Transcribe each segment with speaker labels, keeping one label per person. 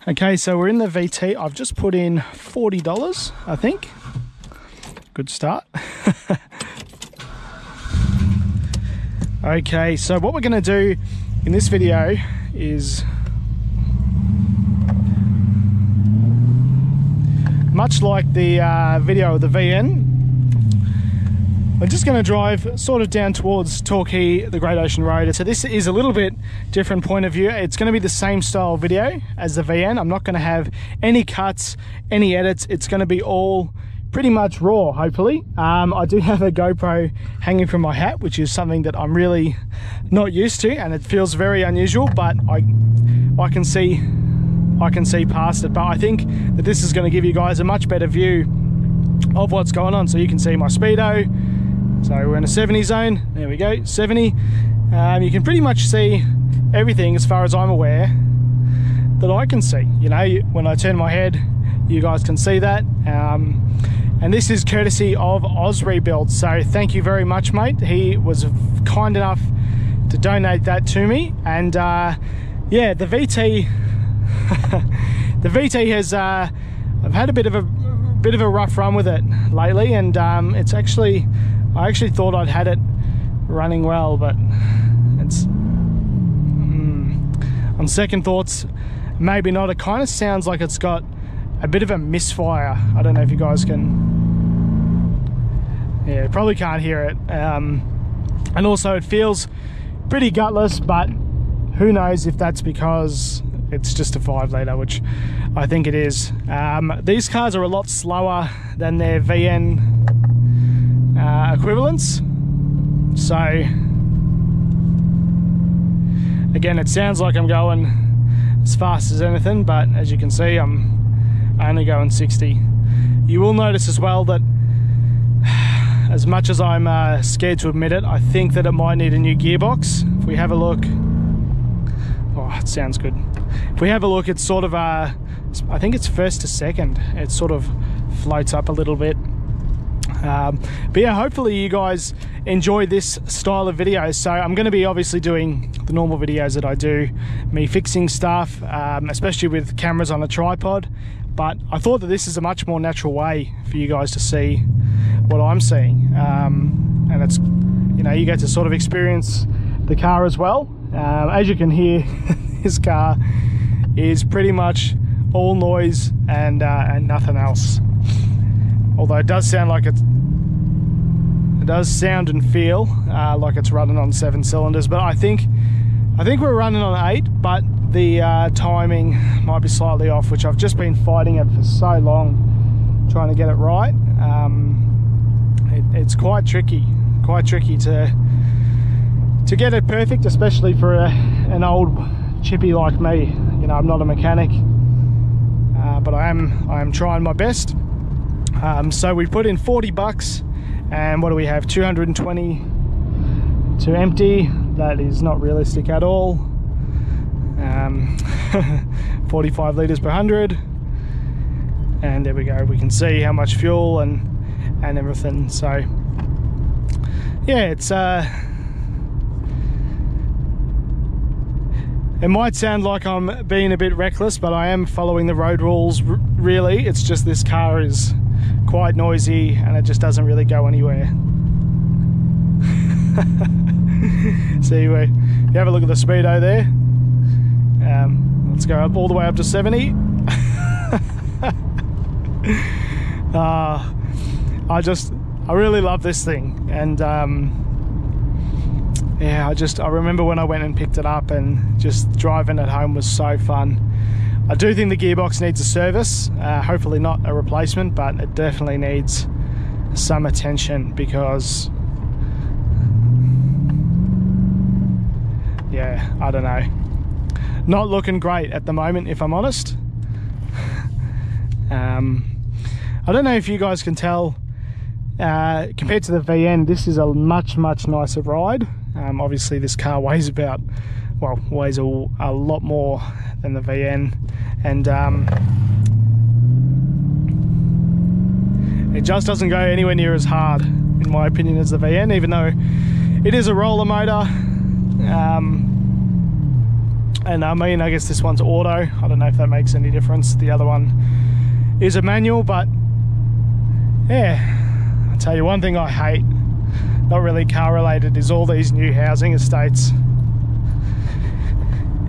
Speaker 1: Okay, so we're in the VT. I've just put in $40, I think. Good start. Okay, so what we're going to do in this video is, much like the video of the VN, I'm just going to drive sort of down towards Torquay, the Great Ocean Road. So this is a little bit different point of view. It's going to be the same style video as the VN. I'm not going to have any cuts, any edits. It's going to be all pretty much raw, hopefully. I do have a GoPro hanging from my hat, which is something that I'm really not used to, and it feels very unusual, but I can see past it. But I think that this is going to give you guys a much better view of what's going on. So you can see my speedo. So we're in a 70 zone. There we go, 70. You can pretty much see everything, as far as I'm aware, that I can see. You know, when I turn my head, you guys can see that. And this is courtesy of Oz Rebuild. So thank you very much, mate. He was kind enough to donate that to me. And yeah, the VT, the VT has, I've had a bit of a rough run with it lately, and it's actually, I actually thought I'd had it running well, but it's on second thoughts, maybe not. It kind of sounds like it's got a bit of a misfire. I don't know if you guys can, yeah, probably can't hear it. And also it feels pretty gutless, but who knows if that's because it's just a 5 litre, which I think it is. These cars are a lot slower than their VN equivalents. So again, it sounds like I'm going as fast as anything, but as you can see, I'm only going 60. You will notice as well that, as much as I'm scared to admit it, I think that it might need a new gearbox. If we have a look, oh, it sounds good. If we have a look, it's sort of, I think it's first to second. It sort of floats up a little bit. But yeah, hopefully you guys enjoy this style of video. So I'm going to be obviously doing the normal videos that I do, me fixing stuff, especially with cameras on a tripod. But I thought that this is a much more natural way for you guys to see what I'm seeing. And it's, you know, you get to sort of experience the car as well. As you can hear, this car is pretty much all noise and nothing else. Although it does sound like it does sound and feel like it's running on 7 cylinders, but I think we're running on 8, but the timing might be slightly off, which I've just been fighting it for so long, trying to get it right. It's quite tricky to get it perfect, especially for an old chippy like me. You know, I'm not a mechanic, but I am trying my best. So we put in $40, and what do we have? 220 to empty. That is not realistic at all. 45 litres per 100, and there we go. We can see how much fuel and everything. So yeah, it's it might sound like I'm being a bit reckless, but I am following the road rules. Really, it's just this car is quite noisy and it just doesn't really go anywhere. See, you have a look at the speedo there. Let's go up all the way up to 70. I really love this thing, and yeah, I remember when I went and picked it up, and just driving it home was so fun. I do think the gearbox needs a service, hopefully not a replacement, but it definitely needs some attention, because yeah, I don't know, not looking great at the moment, if I'm honest. I don't know if you guys can tell, compared to the VN, this is a much nicer ride. Obviously this car weighs about, well, weighs a lot more than the VN, and it just doesn't go anywhere near as hard, in my opinion, as the VN, even though it is a roller motor. And I guess this one's auto. I don't know if that makes any difference. The other one is a manual, but yeah, I'll tell you one thing I hate, not really car related, is all these new housing estates.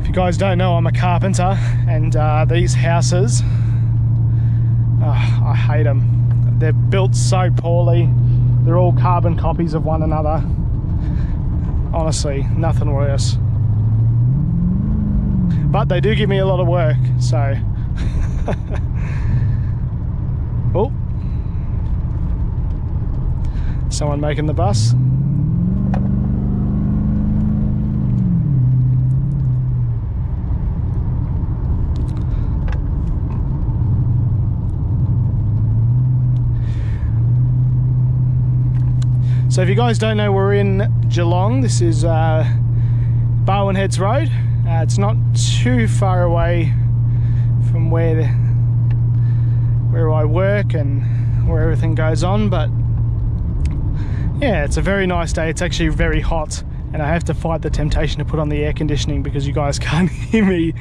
Speaker 1: If you guys don't know, I'm a carpenter, and these houses, I hate them. They're built so poorly. They're all carbon copies of one another. Honestly, nothing worse. But they do give me a lot of work, so. Oh. Someone making the bus. So if you guys don't know, we're in Geelong. This is Barwon Heads Road. It's not too far away from where I work and where everything goes on, but yeah, it's a very nice day. It's actually very hot, and I have to fight the temptation to put on the air conditioning because you guys can't hear me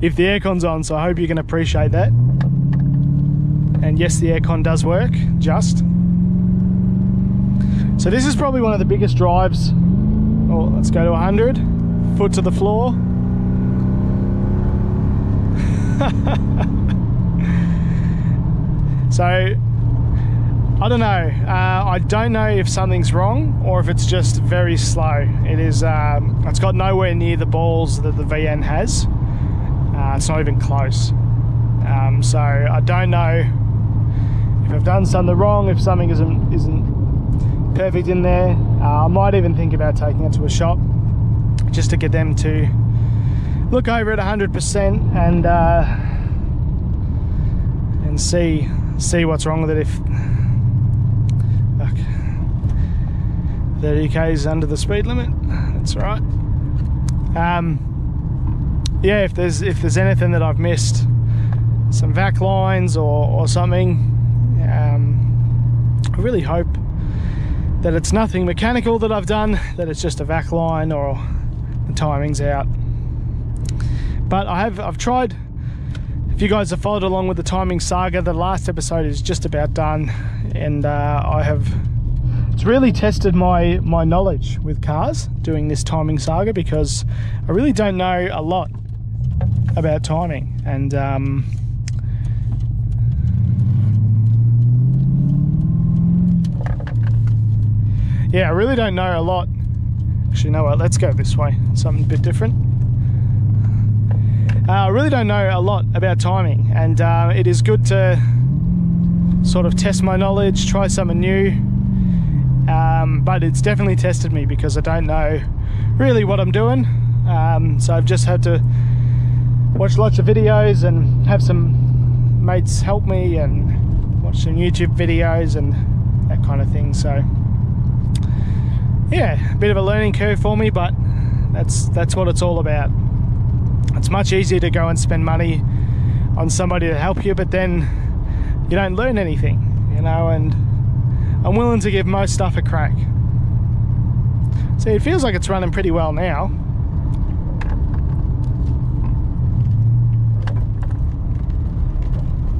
Speaker 1: if the aircon's on, so I hope you can appreciate that. And yes, the aircon does work, just. So this is probably one of the biggest drives. Oh, let's go to 100, foot to the floor. So I don't know. I don't know if something's wrong or if it's just very slow. It is. It's got nowhere near the balls that the VN has. It's not even close. So I don't know if I've done something wrong. If something isn't perfect in there, I might even think about taking it to a shop just to get them to look over it 100% and see what's wrong with it. If 30k is under the speed limit, that's all right. Yeah, if there's anything that I've missed, some vac lines or something, I really hope that it's nothing mechanical that I've done, that it's just a vac line or the timing's out. But I've tried. If you guys have followed along with the timing saga, the last episode is just about done, and it's really tested my knowledge with cars doing this timing saga, because I really don't know a lot about timing, and yeah, I really don't know a lot. Actually, you know what, let's go this way, something a bit different. I really don't know a lot about timing, and it is good to sort of test my knowledge, try something new, but it's definitely tested me because I don't know really what I'm doing. So I've just had to watch lots of videos and have some mates help me and watch some YouTube videos and that kind of thing. So yeah, a bit of a learning curve for me, but that's what it's all about. It's much easier to go and spend money on somebody to help you, but then you don't learn anything, you know, and I'm willing to give most stuff a crack. See, it feels like it's running pretty well now.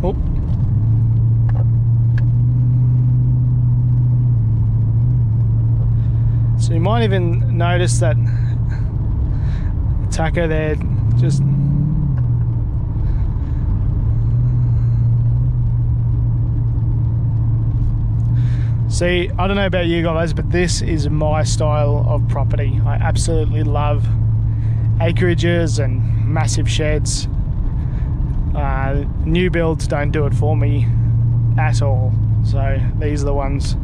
Speaker 1: Oh. So you might even notice that tacho there just see, I don't know about you guys, but this is my style of property. I absolutely love acreages and massive sheds. New builds don't do it for me at all, so these are the ones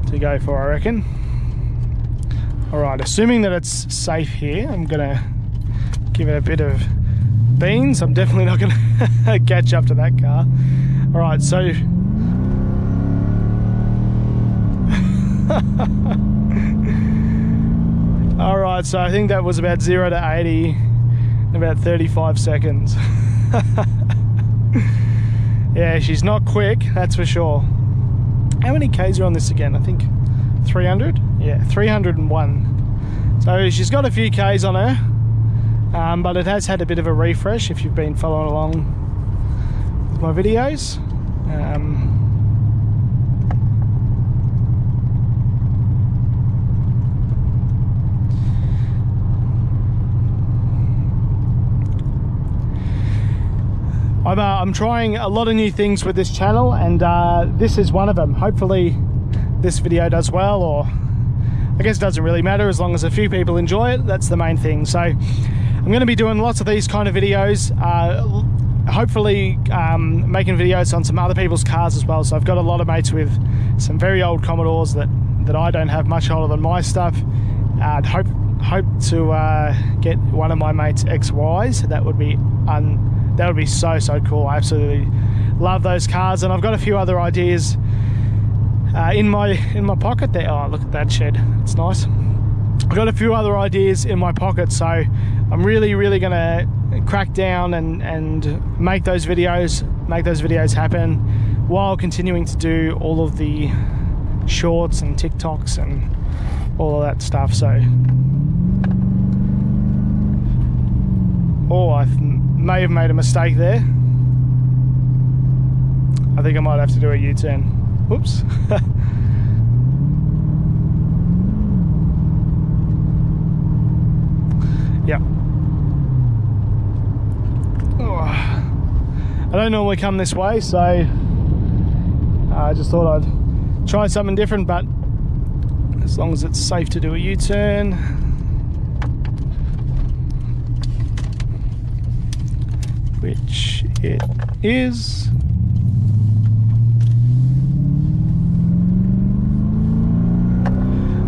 Speaker 1: to go for, I reckon. Alright, assuming that it's safe here, I'm gonna give it a bit of beans. I'm definitely not gonna catch up to that car. Alright, so alright, so I think that was about 0 to 80 in about 35 seconds. Yeah, she's not quick, that's for sure. How many Ks are on this again? I think 300? Yeah, 301. So she's got a few Ks on her. but it has had a bit of a refresh if you've been following along with my videos. I'm trying a lot of new things with this channel, and this is one of them. Hopefully this video does well, or I guess it doesn't really matter as long as a few people enjoy it. That's the main thing. So I'm going to be doing lots of these kind of videos, hopefully making videos on some other people's cars as well. So I've got a lot of mates with some very old Commodores that I don't have much older than my stuff. I'd hope to get one of my mates XYs. That would be so cool. I absolutely love those cars, and I've got a few other ideas in my pocket there. Oh, look at that shed, it's nice. I've got a few other ideas in my pocket, so I'm really gonna crack down and make those videos happen while continuing to do all of the shorts and TikToks and all of that stuff. So I may have made a mistake there. I think I might have to do a U-turn. Whoops. Yep. I don't normally come this way, so I just thought I'd try something different, but as long as it's safe to do a U-turn. Which it is.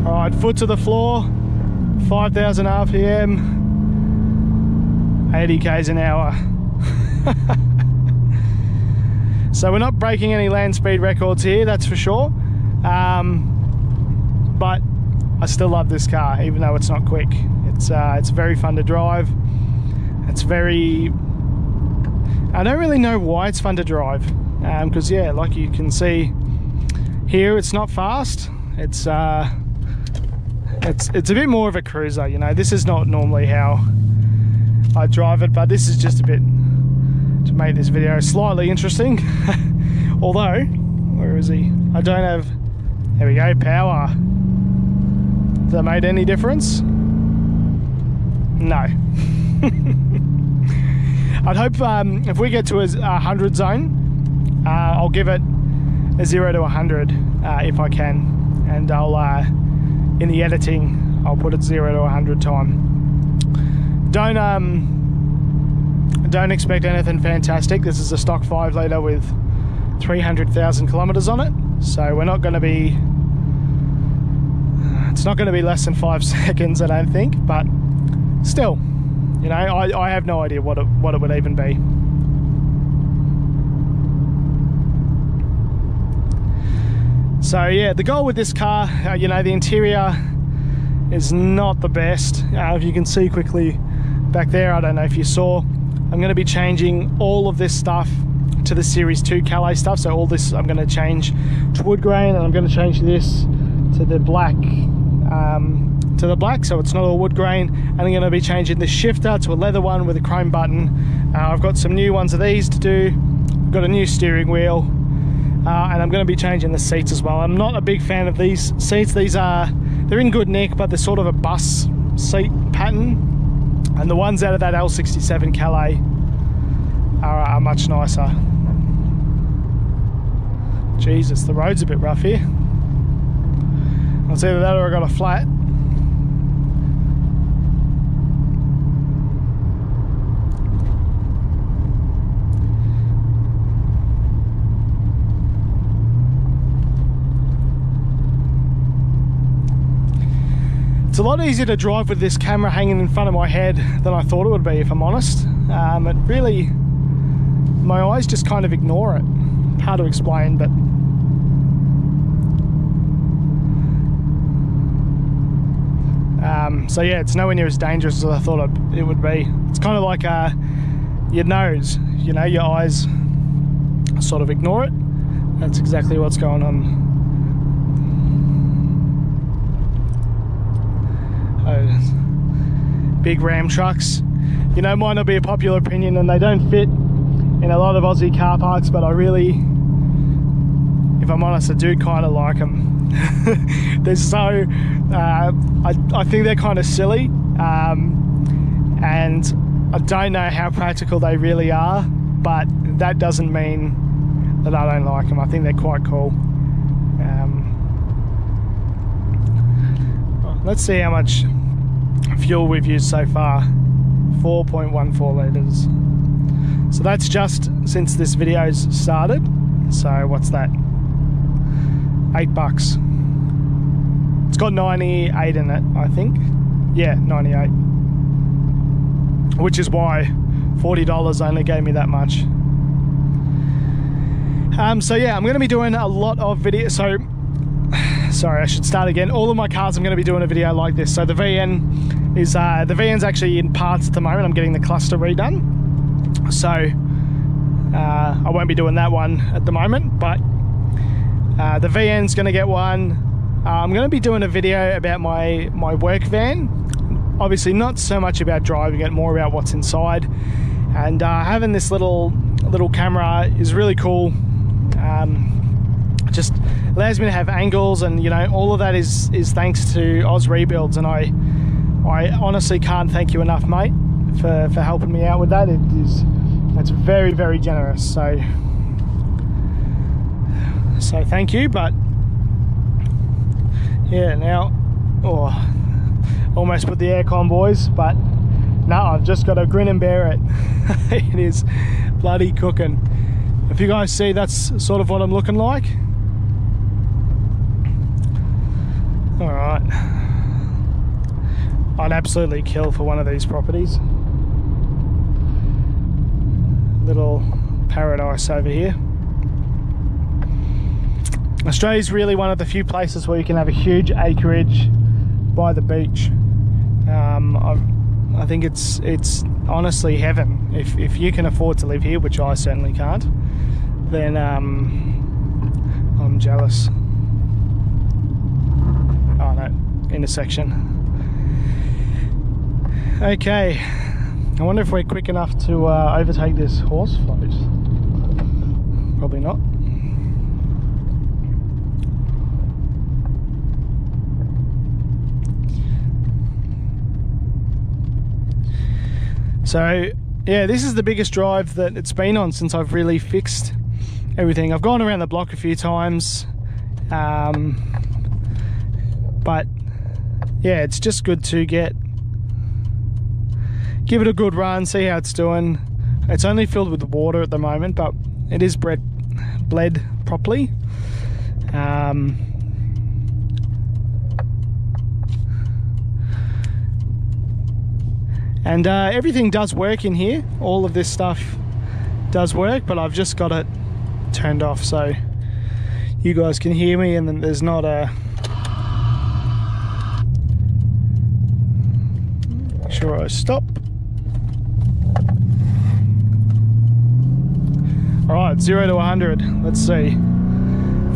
Speaker 1: Alright, foot to the floor, 5,000 RPM, 80 k's an hour. So we're not breaking any land speed records here, that's for sure. But I still love this car, even though it's not quick. It's very fun to drive. It's very... I don't really know why it's fun to drive, because yeah, like you can see here, it's not fast. It's a bit more of a cruiser, you know. This is not normally how I drive it, but this is just a bit to make this video slightly interesting. Although, where is he? I don't have, there we go, power. Has that made any difference? No. I'd hope if we get to a 100 zone, I'll give it a 0 to 100 if I can, and I'll in the editing I'll put it 0 to 100 time. Don't expect anything fantastic. This is a stock 5 litre with 300,000 kilometers on it, so we're not going to be. It's not going to be less than 5 seconds, I don't think, but still. You know, I have no idea what it would even be. So yeah, the goal with this car, you know, the interior is not the best. If you can see quickly back there, I don't know if you saw, I'm going to be changing all of this stuff to the Series 2 Calais stuff. So all this I'm going to change to wood grain, and I'm going to change this to the black. So it's not all wood grain, and I'm going to be changing the shifter to a leather one with a chrome button. I've got some new ones of these to do. I've got a new steering wheel, and I'm going to be changing the seats as well. I'm not a big fan of these seats. They're in good nick, but they're sort of a bus seat pattern, and the ones out of that L67 Calais are much nicer. Jesus, the road's a bit rough here. It's either that or I got a flat. It's a lot easier to drive with this camera hanging in front of my head than I thought it would be, if I'm honest. It really, my eyes just kind of ignore it. Hard to explain, but so yeah, it's nowhere near as dangerous as I thought it would be. It's kind of like your nose, you know, your eyes sort of ignore it. That's exactly what's going on. Big Ram trucks. you know, might not be a popular opinion and they don't fit in a lot of Aussie car parks, but I really, if I'm honest, I do kind of like them. They're so, I think they're kind of silly, and I don't know how practical they really are, but that doesn't mean that I don't like them. I think they're quite cool. Let's see how much fuel we've used so far. 4.14 litres. So that's just since this video's started. So what's that? $8. It's got 98 in it, I think. Yeah, 98. Which is why $40 only gave me that much. So yeah, I'm going to be doing a lot of videos. So, sorry, I should start again. All of my cars, I'm going to be doing a video like this. So the VN is, the VN's actually in parts at the moment. I'm getting the cluster redone. So I won't be doing that one at the moment, but the VN's going to get one. I'm going to be doing a video about my work van. Obviously not so much about driving it, more about what's inside. And having this little camera is really cool. Just allows me to have angles, and you know, all of that is thanks to Oz Rebuilds, and I honestly can't thank you enough, mate, for helping me out with that. It's very, very generous. So thank you. But yeah, now, almost put the aircon, boys, but no, I've just got to grin and bear it. It is bloody cooking. If you guys see, that's sort of what I'm looking like. All right, I'd absolutely kill for one of these properties. Little paradise over here. Australia's really one of the few places where you can have a huge acreage by the beach. I think it's honestly heaven. If you can afford to live here, which I certainly can't, then I'm jealous. Oh no, intersection. Okay, I wonder if we're quick enough to overtake this horse float. Probably not. So yeah, this is the biggest drive that it's been on since I've really fixed everything. I've gone around the block a few times, but yeah, it's just good to give it a good run, see how it's doing. It's only filled with water at the moment, but it is bled properly. And everything does work in here. All of this stuff does work, but I've just got it turned off so you guys can hear me, and then there's not a... Make sure I stop. All right, 0 to 100. Let's see.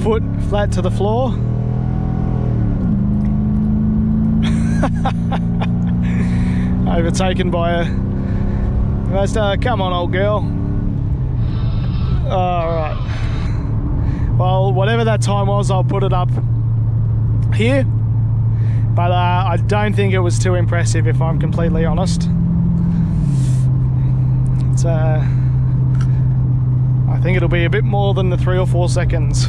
Speaker 1: Foot flat to the floor. Overtaken by a... Come on, old girl. Alright. Well, whatever that time was, I'll put it up here. But I don't think it was too impressive, if I'm completely honest. It's, I think it'll be a bit more than the 3 or 4 seconds.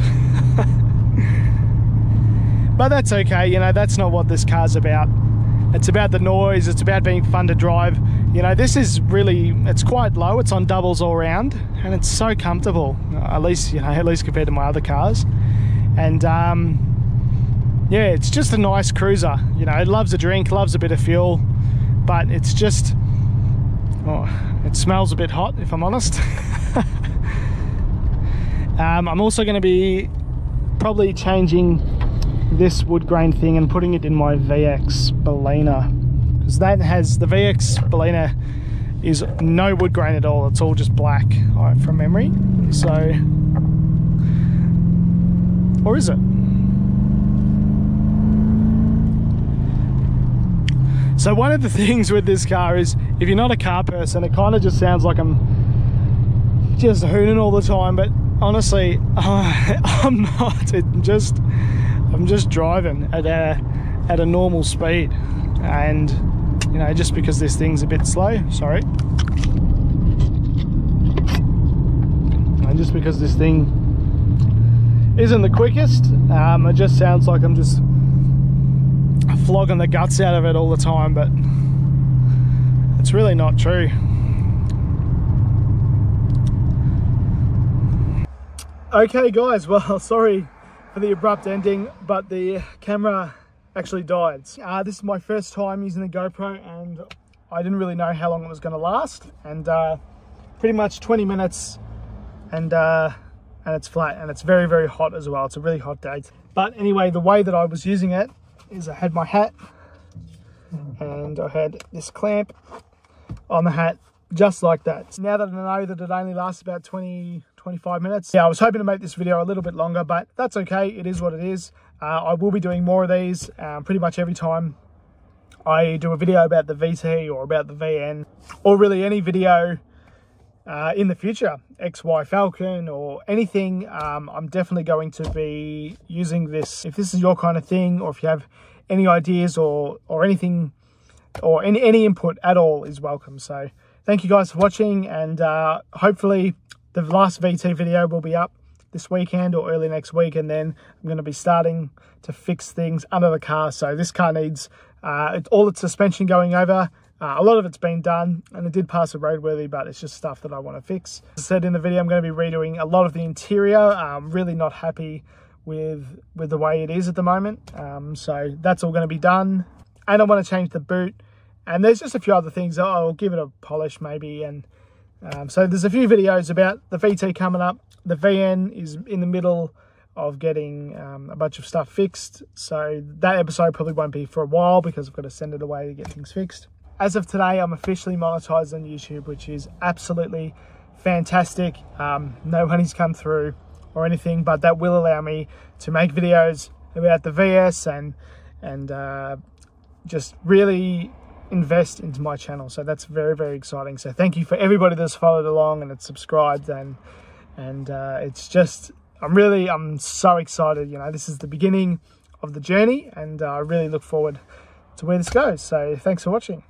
Speaker 1: But that's okay, you know, that's not what this car's about. It's about the noise, it's about being fun to drive. You know, this is really, it's quite low, it's on doubles all round, and it's so comfortable, at least, you know, at least compared to my other cars. And yeah, it's just a nice cruiser. You know, it loves a drink, loves a bit of fuel, but it's just, it smells a bit hot, if I'm honest. I'm also going to be probably changing this wood grain thing and putting it in my VX Balena, because that has, the VX Balena is no wood grain at all, it's all just black from memory. So, or is it? So one of the things with this car is, if you're not a car person, it kind of just sounds like I'm just hooning all the time, but honestly, I'm not. I'm just driving at a normal speed, and you know, just because this thing's a bit slow, sorry, and just because this thing isn't the quickest, it just sounds like I'm just flogging the guts out of it all the time, but it's really not true. Okay guys, well, sorry for the abrupt ending, but the camera actually died. This is my first time using the GoPro, and I didn't really know how long it was going to last, and pretty much 20 minutes, and it's flat, and it's very, very hot as well. It's a really hot day. But anyway, the way that I was using it is I had my hat, and I had this clamp on the hat, just like that. Now that I know that it only lasts about 20-25 minutes, yeah, I was hoping to make this video a little bit longer, but that's okay. It is what it is. I will be doing more of these pretty much every time I do a video about the VT or about the VN, or really any video in the future, XY Falcon or anything. I'm definitely going to be using this. If this is your kind of thing, or if you have any ideas or anything, or any input at all is welcome. So thank you guys for watching, and hopefully the last VT video will be up this weekend or early next week, and then I'm going to be starting to fix things under the car. So this car needs all its suspension going over. A lot of it's been done, and it did pass the roadworthy, but it's just stuff that I want to fix. As I said in the video, I'm going to be redoing a lot of the interior. I'm really not happy with the way it is at the moment. So that's all going to be done. And I want to change the boot. And there's just a few other things. I'll give it a polish maybe. And so there's a few videos about the VT coming up. The VN is in the middle of getting a bunch of stuff fixed. So that episode probably won't be for a while, because I've got to send it away to get things fixed. As of today, I'm officially monetized on YouTube, which is absolutely fantastic. No money's come through or anything, but that will allow me to make videos about the VS and just really invest into my channel. So that's very, very exciting. So thank you for everybody that's followed along and that's subscribed, and it's just, I'm so excited. You know, this is the beginning of the journey, and I really look forward to where this goes. So thanks for watching.